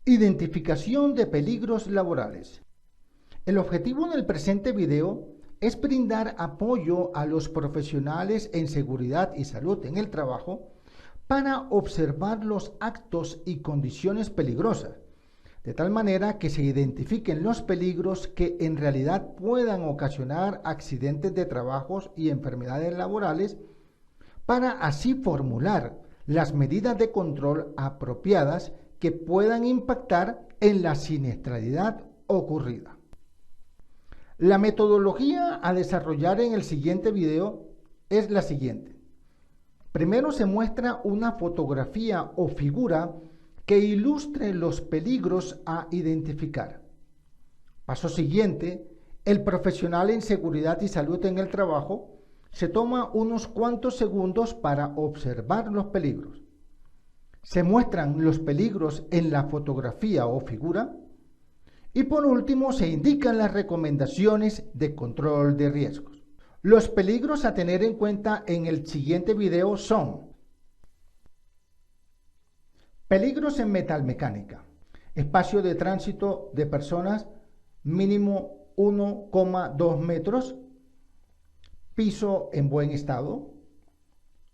Identificación de peligros laborales. El objetivo del presente video es brindar apoyo a los profesionales en seguridad y salud en el trabajo para observar los actos y condiciones peligrosas, de tal manera que se identifiquen los peligros que en realidad puedan ocasionar accidentes de trabajos y enfermedades laborales, para así formular las medidas de control apropiadas que puedan impactar en la siniestralidad ocurrida. La metodología a desarrollar en el siguiente video es la siguiente. Primero se muestra una fotografía o figura que ilustre los peligros a identificar. Paso siguiente, el profesional en seguridad y salud en el trabajo se toma unos cuantos segundos para observar los peligros. Se muestran los peligros en la fotografía o figura y por último se indican las recomendaciones de control de riesgos. Los peligros a tener en cuenta en el siguiente video son: peligros en metalmecánica, espacio de tránsito de personas mínimo 1,2 metros, piso en buen estado,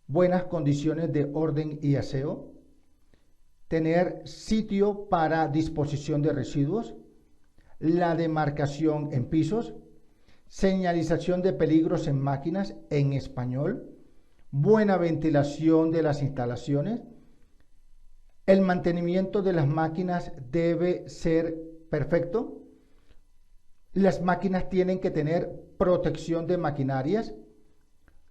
buenas condiciones de orden y aseo, tener sitio para disposición de residuos, la demarcación en pisos, señalización de peligros en máquinas en español, buena ventilación de las instalaciones, el mantenimiento de las máquinas debe ser perfecto, las máquinas tienen que tener protección de maquinarias,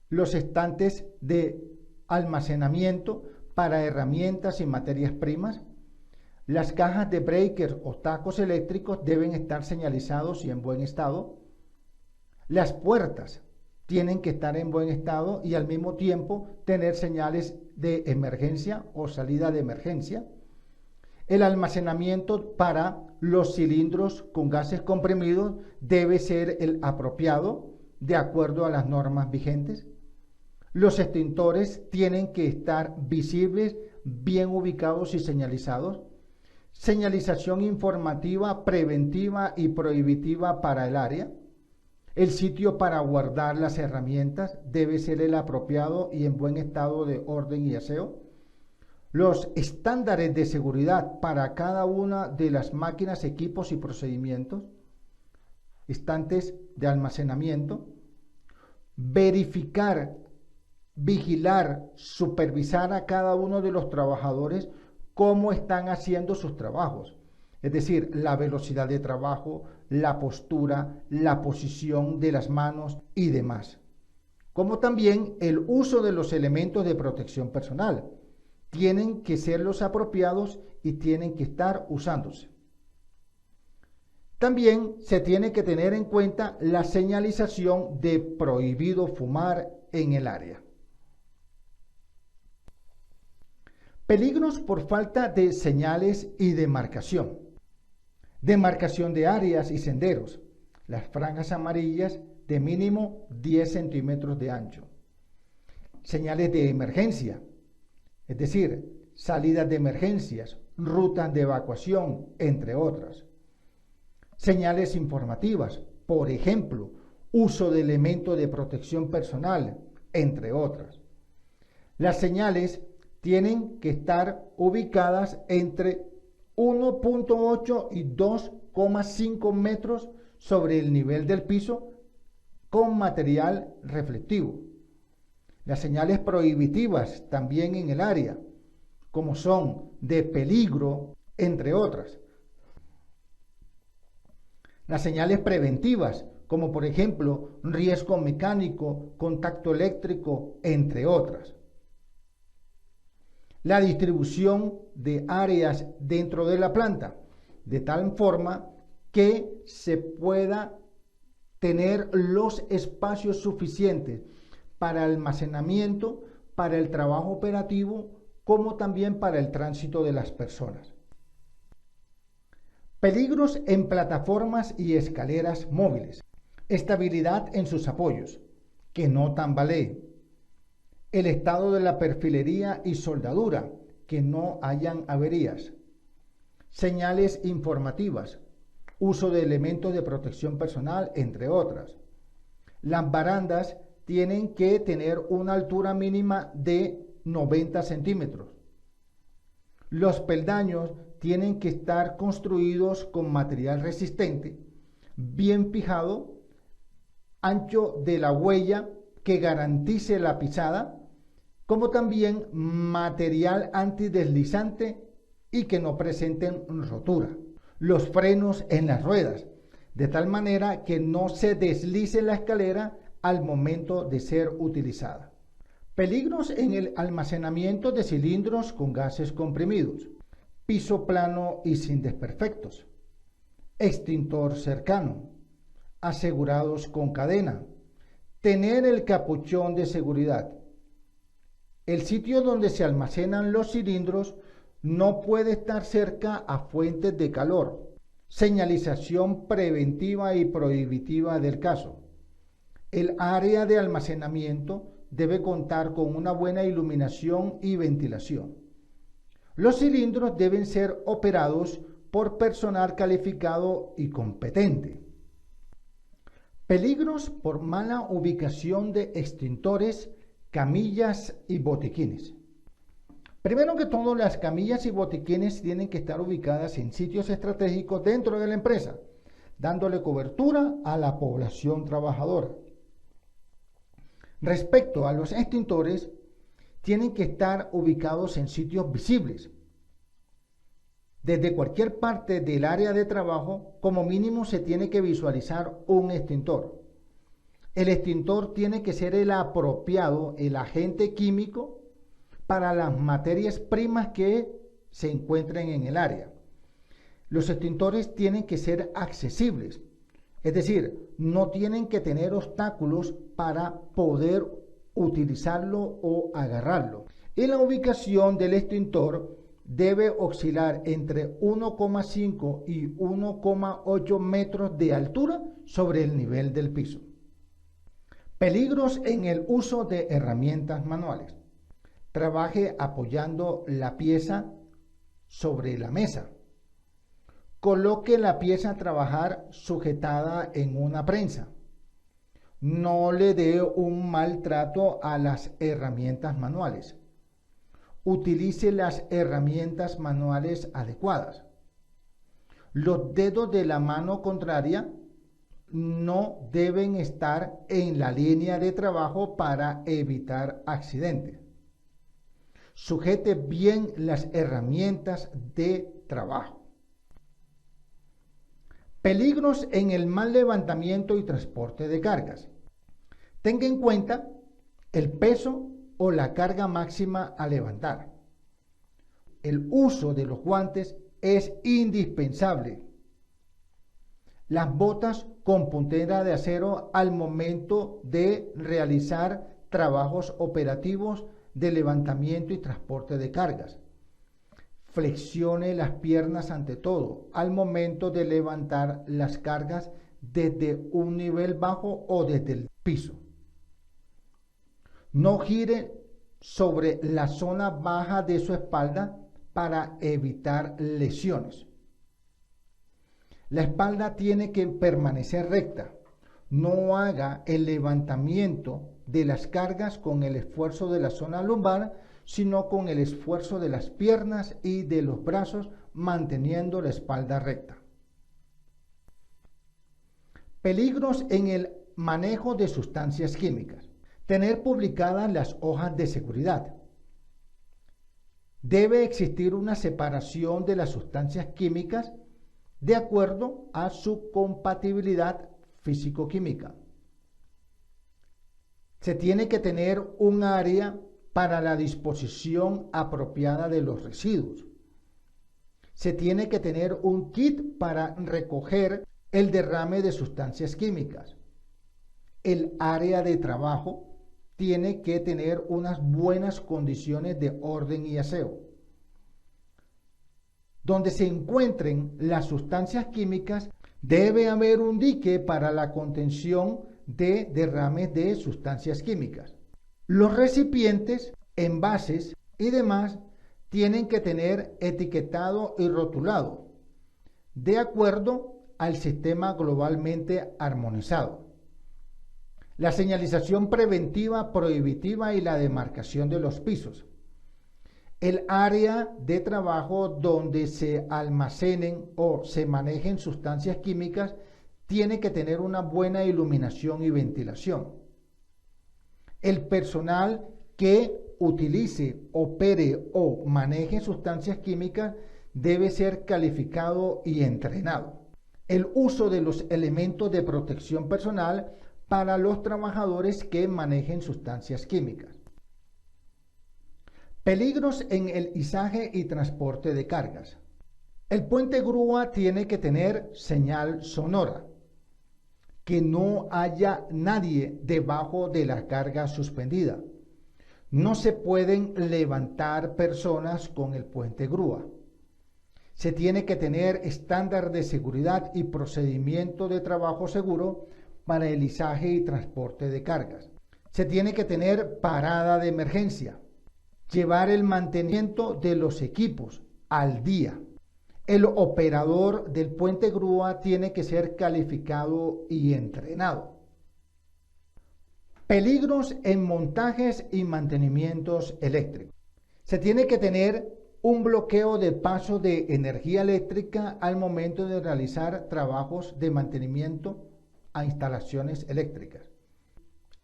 los estantes de almacenamiento para herramientas y materias primas, las cajas de breakers o tacos eléctricos deben estar señalizados y en buen estado, las puertas tienen que estar en buen estado y al mismo tiempo tener señales de emergencia o salida de emergencia, el almacenamiento para los cilindros con gases comprimidos debe ser el apropiado de acuerdo a las normas vigentes. Los extintores tienen que estar visibles, bien ubicados y señalizados. Señalización informativa, preventiva y prohibitiva para el área. El sitio para guardar las herramientas debe ser el apropiado y en buen estado de orden y aseo. Los estándares de seguridad para cada una de las máquinas, equipos y procedimientos. Estantes de almacenamiento. Verificar, vigilar, supervisar a cada uno de los trabajadores cómo están haciendo sus trabajos. Es decir, la velocidad de trabajo, la postura, la posición de las manos y demás. Como también el uso de los elementos de protección personal. Tienen que ser los apropiados y tienen que estar usándose. También se tiene que tener en cuenta la señalización de prohibido fumar en el área. Peligros por falta de señales y demarcación. Demarcación de áreas y senderos. Las franjas amarillas de mínimo 10 centímetros de ancho. Señales de emergencia, es decir, salidas de emergencias, rutas de evacuación, entre otras. Señales informativas, por ejemplo, uso de elementos de protección personal, entre otras. Las señales tienen que estar ubicadas entre 1,8 y 2,5 metros sobre el nivel del piso con material reflectivo. Las señales prohibitivas también en el área, como son de peligro, entre otras. Las señales preventivas, como por ejemplo riesgo mecánico, contacto eléctrico, entre otras. La distribución de áreas dentro de la planta, de tal forma que se pueda tener los espacios suficientes para almacenamiento, para el trabajo operativo, como también para el tránsito de las personas. Peligros en plataformas y escaleras móviles. Estabilidad en sus apoyos, que no tambalee. El estado de la perfilería y soldadura, que no hayan averías. señales informativas, uso de elementos de protección personal, entre otras. Las barandas tienen que tener una altura mínima de 90 centímetros. Los peldaños tienen que estar construidos con material resistente, bien fijado, ancho de la huella que garantice la pisada, como también material antideslizante y que no presenten rotura. Los frenos en las ruedas, de tal manera que no se deslice la escalera al momento de ser utilizada. Peligros en el almacenamiento de cilindros con gases comprimidos. Piso plano y sin desperfectos. Extintor cercano. Asegurados con cadena. Tener el capuchón de seguridad. El sitio donde se almacenan los cilindros no puede estar cerca a fuentes de calor. Señalización preventiva y prohibitiva del caso. El área de almacenamiento debe contar con una buena iluminación y ventilación. Los cilindros deben ser operados por personal calificado y competente. Peligros por mala ubicación de extintores, camillas y botiquines. Primero que todo, las camillas y botiquines tienen que estar ubicadas en sitios estratégicos dentro de la empresa, dándole cobertura a la población trabajadora. Respecto a los extintores, tienen que estar ubicados en sitios visibles. Desde cualquier parte del área de trabajo, como mínimo se tiene que visualizar un extintor. El extintor tiene que ser el apropiado, el agente químico para las materias primas que se encuentren en el área. Los extintores tienen que ser accesibles, es decir, no tienen que tener obstáculos para poder utilizarlo o agarrarlo. Y la ubicación del extintor debe oscilar entre 1,5 y 1,8 metros de altura sobre el nivel del piso. Peligros en el uso de herramientas manuales. Trabaje apoyando la pieza sobre la mesa. Coloque la pieza a trabajar sujetada en una prensa. No le dé un maltrato a las herramientas manuales. Utilice las herramientas manuales adecuadas. Los dedos de la mano contraria no deben estar en la línea de trabajo para evitar accidentes. Sujete bien las herramientas de trabajo. Peligros en el mal levantamiento y transporte de cargas. Tenga en cuenta el peso o la carga máxima a levantar. El uso de los guantes es indispensable. Las botas con puntera de acero al momento de realizar trabajos operativos de levantamiento y transporte de cargas. Flexione las piernas ante todo al momento de levantar las cargas desde un nivel bajo o desde el piso. No gire sobre la zona baja de su espalda para evitar lesiones. La espalda tiene que permanecer recta. No haga el levantamiento de las cargas con el esfuerzo de la zona lumbar, sino con el esfuerzo de las piernas y de los brazos, manteniendo la espalda recta. Peligros en el manejo de sustancias químicas. Tener publicadas las hojas de seguridad. Debe existir una separación de las sustancias químicas de acuerdo a su compatibilidad físico-química. Se tiene que tener un área para la disposición apropiada de los residuos. Se tiene que tener un kit para recoger el derrame de sustancias químicas. El área de trabajo tiene que tener unas buenas condiciones de orden y aseo. Donde se encuentren las sustancias químicas, debe haber un dique para la contención de derrames de sustancias químicas. Los recipientes, envases y demás tienen que tener etiquetado y rotulado de acuerdo al sistema globalmente armonizado. La señalización preventiva, prohibitiva y la demarcación de los pisos. El área de trabajo donde se almacenen o se manejen sustancias químicas tiene que tener una buena iluminación y ventilación. El personal que utilice, opere o maneje sustancias químicas debe ser calificado y entrenado. El uso de los elementos de protección personal para los trabajadores que manejen sustancias químicas. Peligros en el izaje y transporte de cargas. El puente grúa tiene que tener señal sonora, que no haya nadie debajo de la carga suspendida. No se pueden levantar personas con el puente grúa. Se tiene que tener estándar de seguridad y procedimiento de trabajo seguro para el izaje y transporte de cargas. Se tiene que tener parada de emergencia. Llevar el mantenimiento de los equipos al día. El operador del puente grúa tiene que ser calificado y entrenado. Peligros en montajes y mantenimientos eléctricos. Se tiene que tener un bloqueo de paso de energía eléctrica al momento de realizar trabajos de mantenimiento a instalaciones eléctricas.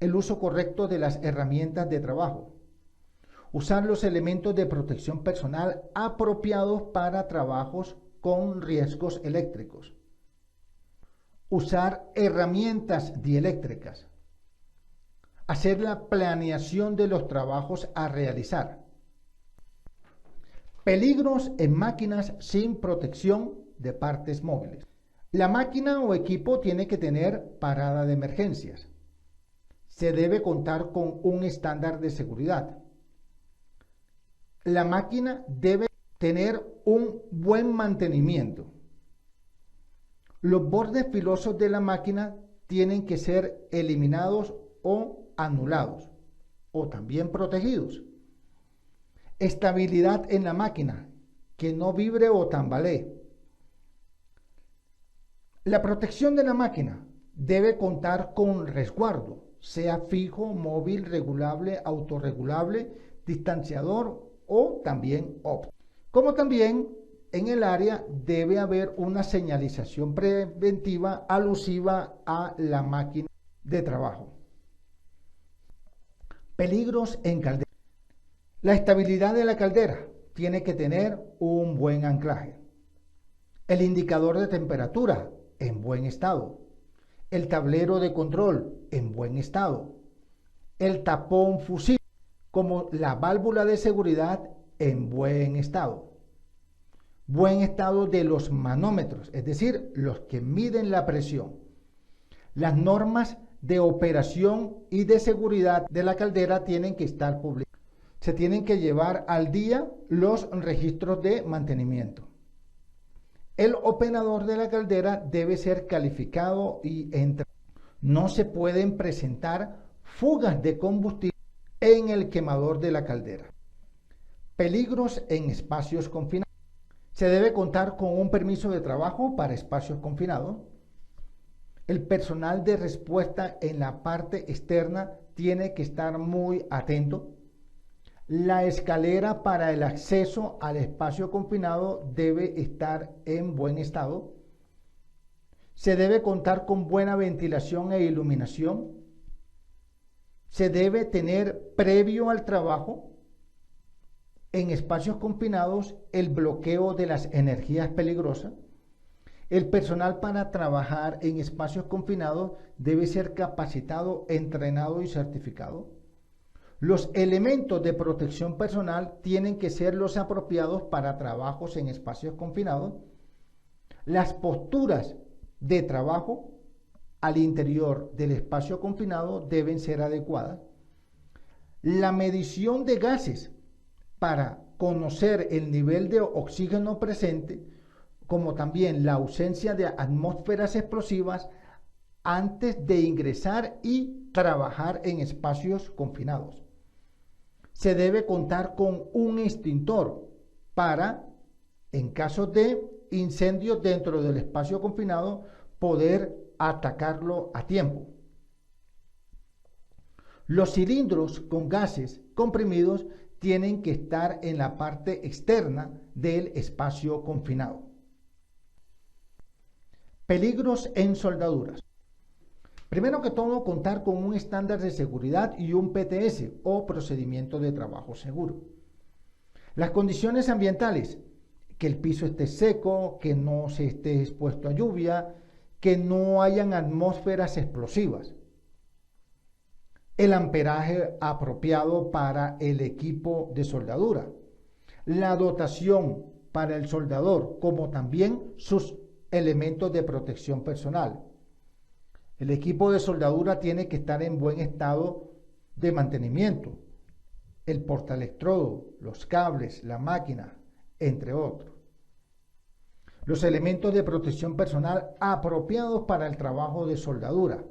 El uso correcto de las herramientas de trabajo. Usar los elementos de protección personal apropiados para trabajos con riesgos eléctricos. Usar herramientas dieléctricas. Hacer la planeación de los trabajos a realizar. Peligros en máquinas sin protección de partes móviles. La máquina o equipo tiene que tener parada de emergencias. Se debe contar con un estándar de seguridad. La máquina debe tener un buen mantenimiento. Los bordes filosos de la máquina tienen que ser eliminados o anulados, o también protegidos. Estabilidad en la máquina, que no vibre o tambalee. La protección de la máquina debe contar con resguardo, sea fijo, móvil, regulable, autorregulable, distanciador o también óptico. Como también en el área debe haber una señalización preventiva alusiva a la máquina de trabajo. Peligros en caldera. La estabilidad de la caldera tiene que tener un buen anclaje. El indicador de temperatura en buen estado. El tablero de control en buen estado. El tapón fusible como la válvula de seguridad en buen estado. Buen estado de los manómetros, es decir, los que miden la presión. Las normas de operación y de seguridad de la caldera tienen que estar publicadas. Se tienen que llevar al día los registros de mantenimiento. El operador de la caldera debe ser calificado y entrenado. No se pueden presentar fugas de combustible en el quemador de la caldera. Peligros en espacios confinados. Se debe contar con un permiso de trabajo para espacios confinados. El personal de respuesta en la parte externa tiene que estar muy atento. La escalera para el acceso al espacio confinado debe estar en buen estado. Se debe contar con buena ventilación e iluminación. Se debe tener previo al trabajo en espacios confinados el bloqueo de las energías peligrosas. El personal para trabajar en espacios confinados debe ser capacitado, entrenado y certificado. Los elementos de protección personal tienen que ser los apropiados para trabajos en espacios confinados. Las posturas de trabajo al interior del espacio confinado deben ser adecuadas. La medición de gases para conocer el nivel de oxígeno presente, como también la ausencia de atmósferas explosivas antes de ingresar y trabajar en espacios confinados. Se debe contar con un extintor para, en caso de incendio dentro del espacio confinado, poder atacarlo a tiempo. Los cilindros con gases comprimidos tienen que estar en la parte externa del espacio confinado. Peligros en soldaduras. Primero que todo, contar con un estándar de seguridad y un PTS o procedimiento de trabajo seguro. Las condiciones ambientales, que el piso esté seco, que no se esté expuesto a lluvia, que no hayan atmósferas explosivas. El amperaje apropiado para el equipo de soldadura. La dotación para el soldador, como también sus elementos de protección personal. El equipo de soldadura tiene que estar en buen estado de mantenimiento. El portaelectrodo, los cables, la máquina, entre otros. Los elementos de protección personal apropiados para el trabajo de soldadura.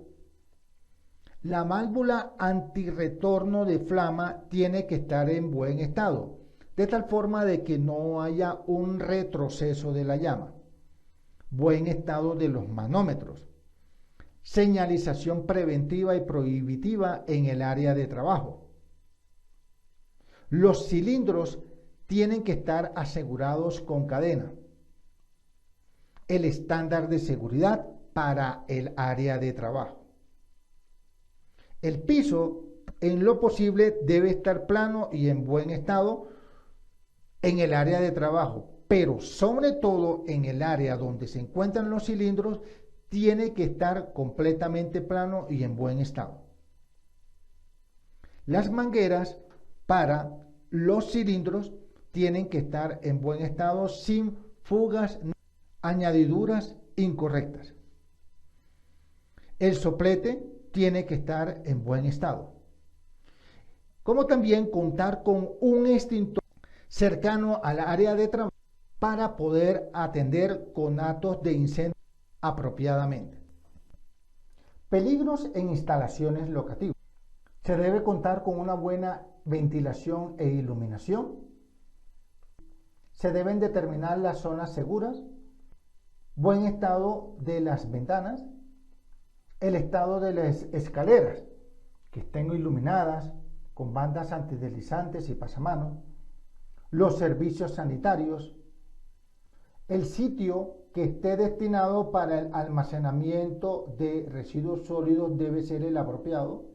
La válvula antirretorno de flama tiene que estar en buen estado, de tal forma de que no haya un retroceso de la llama. Buen estado de los manómetros. Señalización preventiva y prohibitiva en el área de trabajo. Los cilindros tienen que estar asegurados con cadena. El estándar de seguridad para el área de trabajo. El piso, en lo posible, debe estar plano y en buen estado en el área de trabajo, pero sobre todo en el área donde se encuentran los cilindros, tiene que estar completamente plano y en buen estado. Las mangueras para los cilindros tienen que estar en buen estado sin fugas, añadiduras incorrectas. El soplete tiene que estar en buen estado. Como también contar con un extintor cercano al área de trabajo para poder atender conatos de incendio apropiadamente. Peligros en instalaciones locativas. Se debe contar con una buena ventilación e iluminación. Se deben determinar las zonas seguras, buen estado de las ventanas, el estado de las escaleras, que estén iluminadas con bandas antideslizantes y pasamanos, los servicios sanitarios, el sitio que esté destinado para el almacenamiento de residuos sólidos debe ser el apropiado,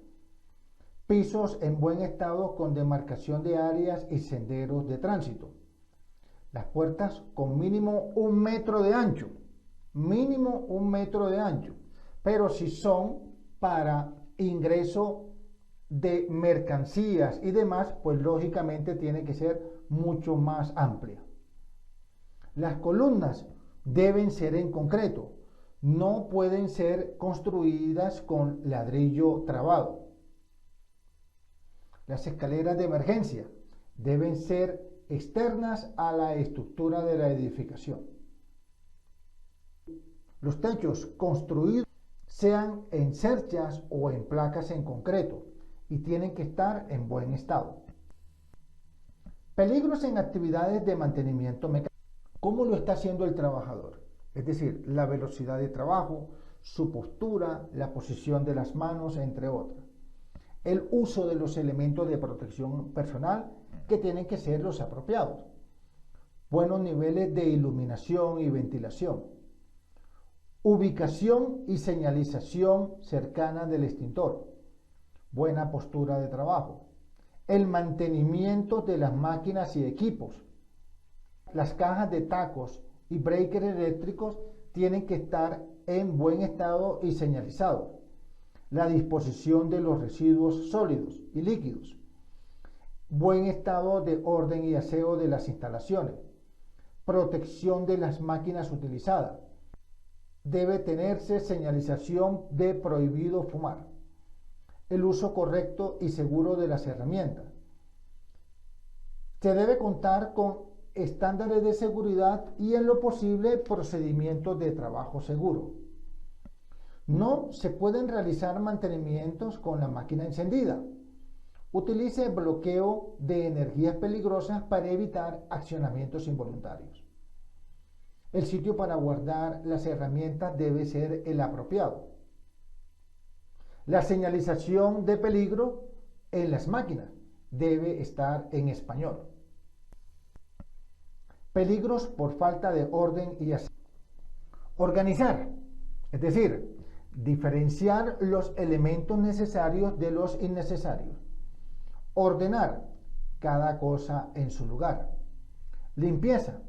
pisos en buen estado con demarcación de áreas y senderos de tránsito, las puertas con mínimo 1 metro de ancho, pero si son para ingreso de mercancías y demás, pues lógicamente tiene que ser mucho más amplia. Las columnas deben ser en concreto, no pueden ser construidas con ladrillo trabado. Las escaleras de emergencia deben ser externas a la estructura de la edificación. Los techos construidos sean en cerchas o en placas en concreto y tienen que estar en buen estado. Peligros en actividades de mantenimiento mecánico. ¿Cómo lo está haciendo el trabajador? Es decir, la velocidad de trabajo, su postura, la posición de las manos, entre otras. El uso de los elementos de protección personal que tienen que ser los apropiados. Buenos niveles de iluminación y ventilación. Ubicación y señalización cercana del extintor. Buena postura de trabajo. El mantenimiento de las máquinas y equipos. Las cajas de tacos y breakers eléctricos tienen que estar en buen estado y señalizados. La disposición de los residuos sólidos y líquidos. Buen estado de orden y aseo de las instalaciones. Protección de las máquinas utilizadas. Debe tenerse señalización de prohibido fumar. El uso correcto y seguro de las herramientas. Se debe contar con estándares de seguridad y en lo posible procedimientos de trabajo seguro. No se pueden realizar mantenimientos con la máquina encendida. Utilice bloqueo de energías peligrosas para evitar accionamientos involuntarios. El sitio para guardar las herramientas debe ser el apropiado. La señalización de peligro en las máquinas debe estar en español. Peligros por falta de orden y aseo. Organizar, es decir, diferenciar los elementos necesarios de los innecesarios. Ordenar cada cosa en su lugar. Limpieza,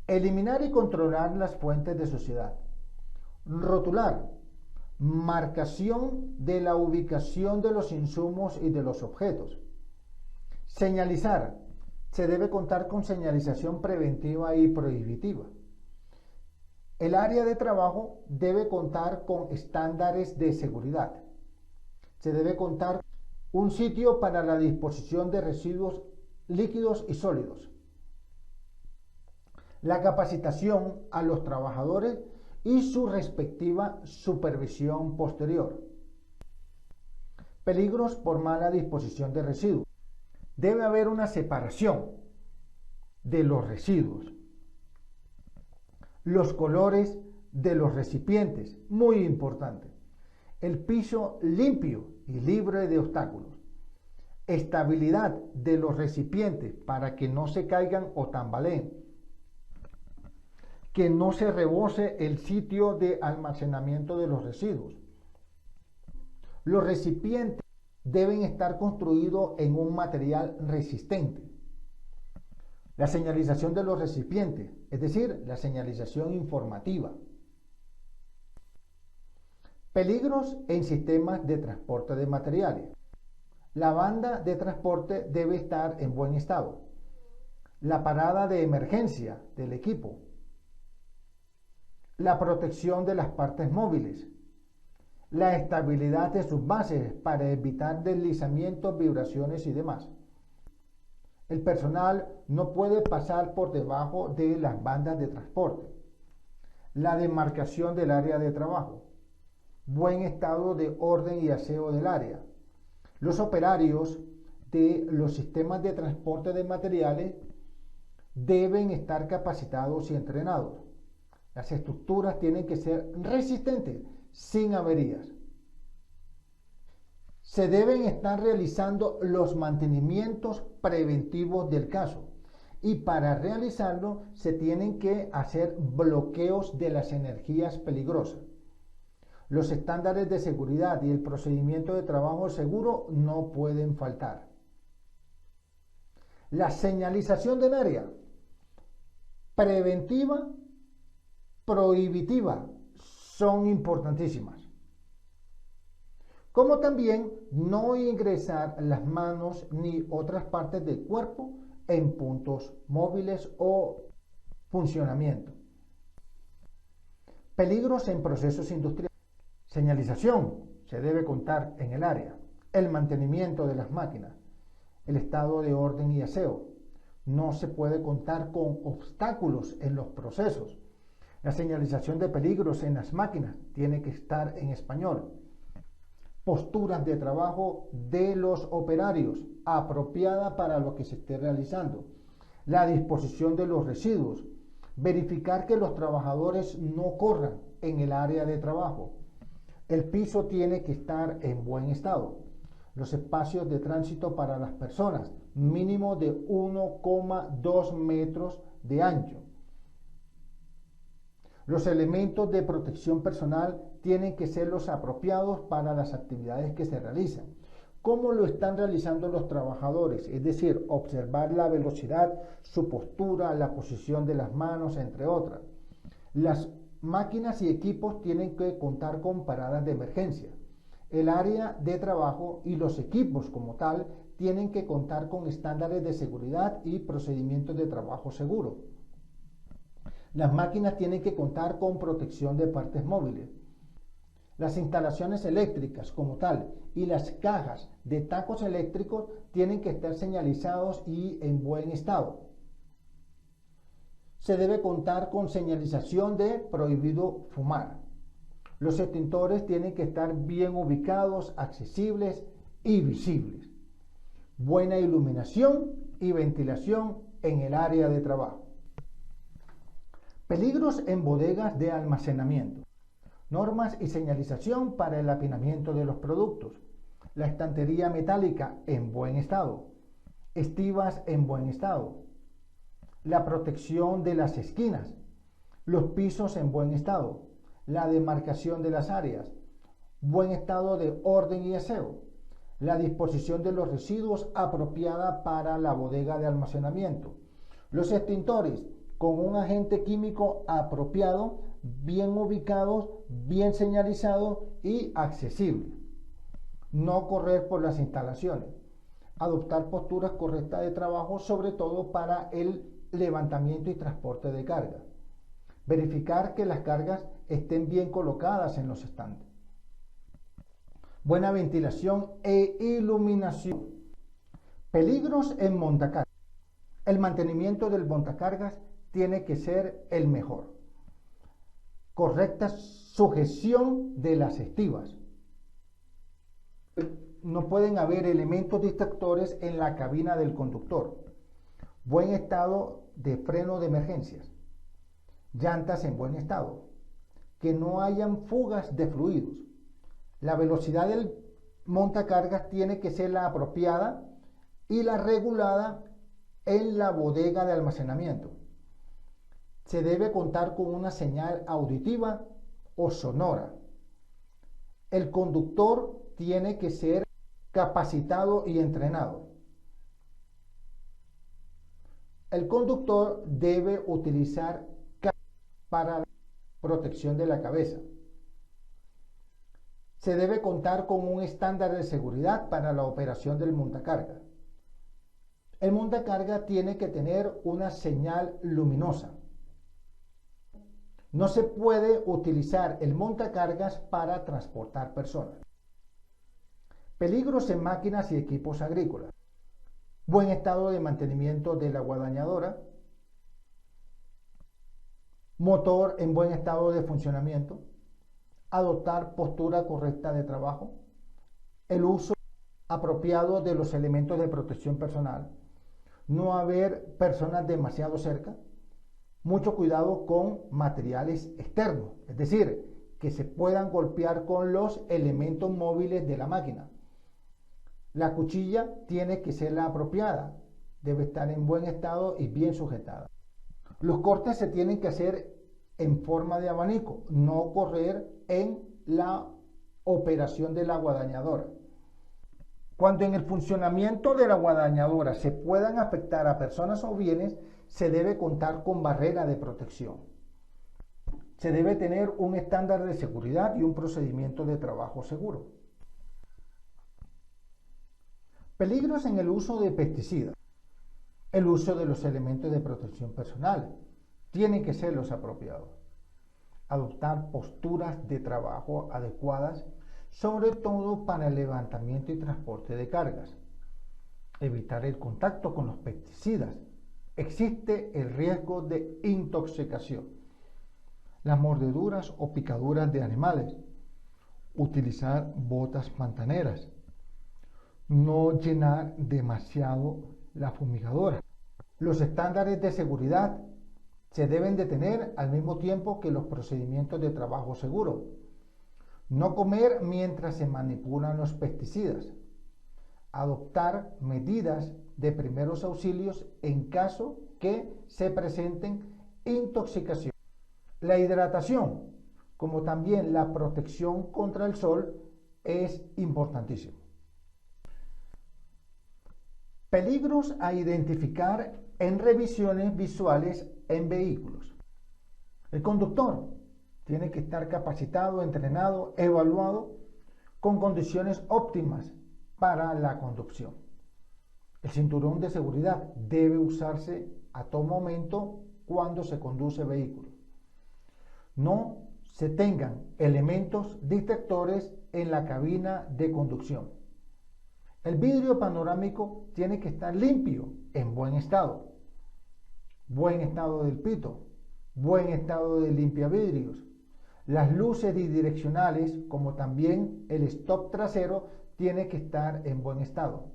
eliminar y controlar las fuentes de suciedad. Rotular, marcación de la ubicación de los insumos y de los objetos. Señalizar, se debe contar con señalización preventiva y prohibitiva. El área de trabajo debe contar con estándares de seguridad. Se debe contar un sitio para la disposición de residuos líquidos y sólidos. La capacitación a los trabajadores y su respectiva supervisión posterior. Peligros por mala disposición de residuos. Debe haber una separación de los residuos. Los colores de los recipientes, muy importante. El piso limpio y libre de obstáculos. Estabilidad de los recipientes para que no se caigan o tambaleen. Que no se rebose el sitio de almacenamiento de los residuos. Los recipientes deben estar construidos en un material resistente. La señalización de los recipientes, es decir, la señalización informativa. Peligros en sistemas de transporte de materiales. La banda de transporte debe estar en buen estado. La parada de emergencia del equipo. La protección de las partes móviles. La estabilidad de sus bases para evitar deslizamientos, vibraciones y demás. El personal no puede pasar por debajo de las bandas de transporte. La demarcación del área de trabajo. Buen estado de orden y aseo del área. Los operarios de los sistemas de transporte de materiales deben estar capacitados y entrenados. Las estructuras tienen que ser resistentes, sin averías. Se deben estar realizando los mantenimientos preventivos del caso y para realizarlo se tienen que hacer bloqueos de las energías peligrosas. Los estándares de seguridad y el procedimiento de trabajo seguro no pueden faltar. La señalización del área preventiva, prohibitiva, son importantísimas. Como también no ingresar las manos ni otras partes del cuerpo en puntos móviles o funcionamiento. Peligros en procesos industriales. Señalización, se debe contar en el área. El mantenimiento de las máquinas. El estado de orden y aseo. No se puede contar con obstáculos en los procesos. La señalización de peligros en las máquinas tiene que estar en español. Posturas de trabajo de los operarios, apropiada para lo que se esté realizando. La disposición de los residuos. Verificar que los trabajadores no corran en el área de trabajo. El piso tiene que estar en buen estado. Los espacios de tránsito para las personas, mínimo de 1,2 metros de ancho. Los elementos de protección personal tienen que ser los apropiados para las actividades que se realizan. ¿Cómo lo están realizando los trabajadores? Es decir, observar la velocidad, su postura, la posición de las manos, entre otras. Las máquinas y equipos tienen que contar con paradas de emergencia. El área de trabajo y los equipos como tal tienen que contar con estándares de seguridad y procedimientos de trabajo seguro. Las máquinas tienen que contar con protección de partes móviles. Las instalaciones eléctricas como tal y las cajas de tacos eléctricos tienen que estar señalizados y en buen estado. Se debe contar con señalización de prohibido fumar. Los extintores tienen que estar bien ubicados, accesibles y visibles. buena iluminación y ventilación en el área de trabajo. Peligros en bodegas de almacenamiento. Normas y señalización para el apinamiento de los productos. La estantería metálica en buen estado. Estivas en buen estado. La protección de las esquinas. Los pisos en buen estado. La demarcación de las áreas. Buen estado de orden y aseo. La disposición de los residuos apropiada para la bodega de almacenamiento. Los extintores con un agente químico apropiado, bien ubicados, bien señalizados y accesibles. No correr por las instalaciones. Adoptar posturas correctas de trabajo, sobre todo para el levantamiento y transporte de carga. Verificar que las cargas estén bien colocadas en los estantes. Buena ventilación e iluminación. Peligros en montacargas. El mantenimiento del montacargas tiene que ser el mejor. Correcta sujeción de las estivas. No pueden haber elementos distractores en la cabina del conductor. Buen estado de freno de emergencias. Llantas en buen estado. Que no hayan fugas de fluidos. La velocidad del montacargas tiene que ser la apropiada y la regulada en la bodega de almacenamiento. Se debe contar con una señal auditiva o sonora. El conductor tiene que ser capacitado y entrenado. El conductor debe utilizar para la protección de la cabeza. Se debe contar con un estándar de seguridad para la operación del montacarga. El montacarga tiene que tener una señal luminosa. No se puede utilizar el montacargas para transportar personas. Peligros en máquinas y equipos agrícolas. Buen estado de mantenimiento de la guadañadora. Motor en buen estado de funcionamiento. Adoptar postura correcta de trabajo. El uso apropiado de los elementos de protección personal. No haber personas demasiado cerca. Mucho cuidado con materiales externos, es decir, que se puedan golpear con los elementos móviles de la máquina. La cuchilla tiene que ser la apropiada, debe estar en buen estado y bien sujetada. Los cortes se tienen que hacer en forma de abanico, no correr en la operación de la guadañadora. Cuando en el funcionamiento de la guadañadora se puedan afectar a personas o bienes, se debe contar con barrera de protección. Se debe tener un estándar de seguridad y un procedimiento de trabajo seguro. Peligros en el uso de pesticidas. El uso de los elementos de protección personal tienen que ser los apropiados. Adoptar posturas de trabajo adecuadas, sobre todo para el levantamiento y transporte de cargas. Evitar el contacto con los pesticidas. Existe el riesgo de intoxicación. Las mordeduras o picaduras de animales. Utilizar botas pantaneras. No llenar demasiado la fumigadora. Los estándares de seguridad se deben de tener al mismo tiempo que los procedimientos de trabajo seguro. No comer mientras se manipulan los pesticidas. Adoptar medidas de primeros auxilios en caso que se presenten intoxicación. La hidratación, como también la protección contra el sol, es importantísimo. Peligros a identificar en revisiones visuales en vehículos. El conductor tiene que estar capacitado, entrenado, evaluado con condiciones óptimas para la conducción. El cinturón de seguridad debe usarse a todo momento cuando se conduce vehículo. No se tengan elementos distractores en la cabina de conducción. El vidrio panorámico tiene que estar limpio, en buen estado. Buen estado del pito, buen estado de limpiavidrios. Las luces bidireccionales, como también el stop trasero, tiene que estar en buen estado.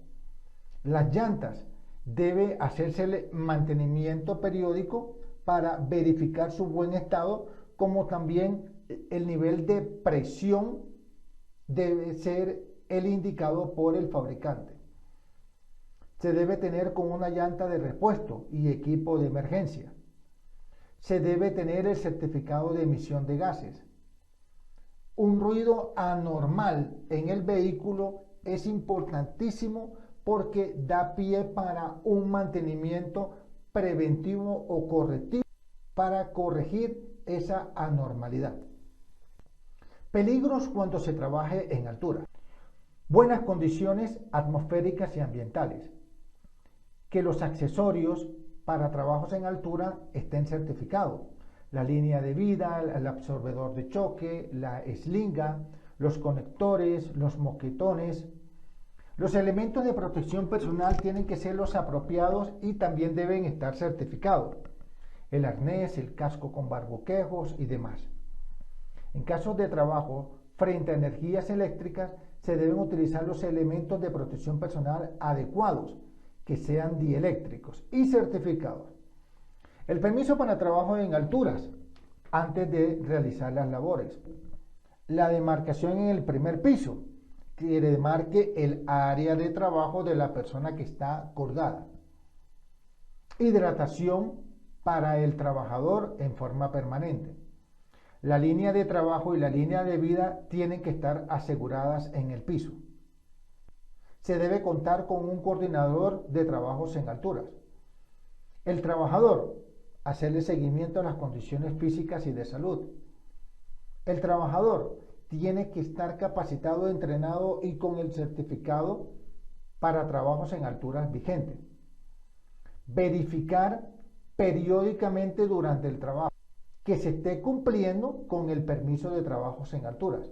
Las llantas, debe hacerse mantenimiento periódico para verificar su buen estado, como también el nivel de presión debe ser el indicado por el fabricante. Se debe tener con una llanta de repuesto y equipo de emergencia. Se debe tener el certificado de emisión de gases. Un ruido anormal en el vehículo es importantísimo porque da pie para un mantenimiento preventivo o correctivo para corregir esa anormalidad. Peligros cuando se trabaje en altura. Buenas condiciones atmosféricas y ambientales. Que los accesorios para trabajos en altura estén certificados. La línea de vida, el absorbedor de choque, la eslinga, los conectores, los mosquetones. Los elementos de protección personal tienen que ser los apropiados y también deben estar certificados. El arnés, el casco con barboquejos y demás. En casos de trabajo frente a energías eléctricas, se deben utilizar los elementos de protección personal adecuados, que sean dieléctricos y certificados. El permiso para trabajo en alturas antes de realizar las labores. La demarcación en el primer piso, que demarque el área de trabajo de la persona que está colgada. Hidratación para el trabajador en forma permanente. La línea de trabajo y la línea de vida tienen que estar aseguradas en el piso. Se debe contar con un coordinador de trabajos en alturas. El trabajador, hacerle seguimiento a las condiciones físicas y de salud. El trabajador tiene que estar capacitado, entrenado y con el certificado para trabajos en alturas vigente. Verificar periódicamente durante el trabajo que se esté cumpliendo con el permiso de trabajos en alturas.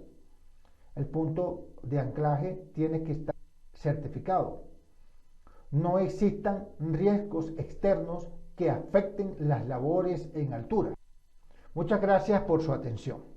El punto de anclaje tiene que estar certificado. No existan riesgos externos que afecten las labores en altura. Muchas gracias por su atención.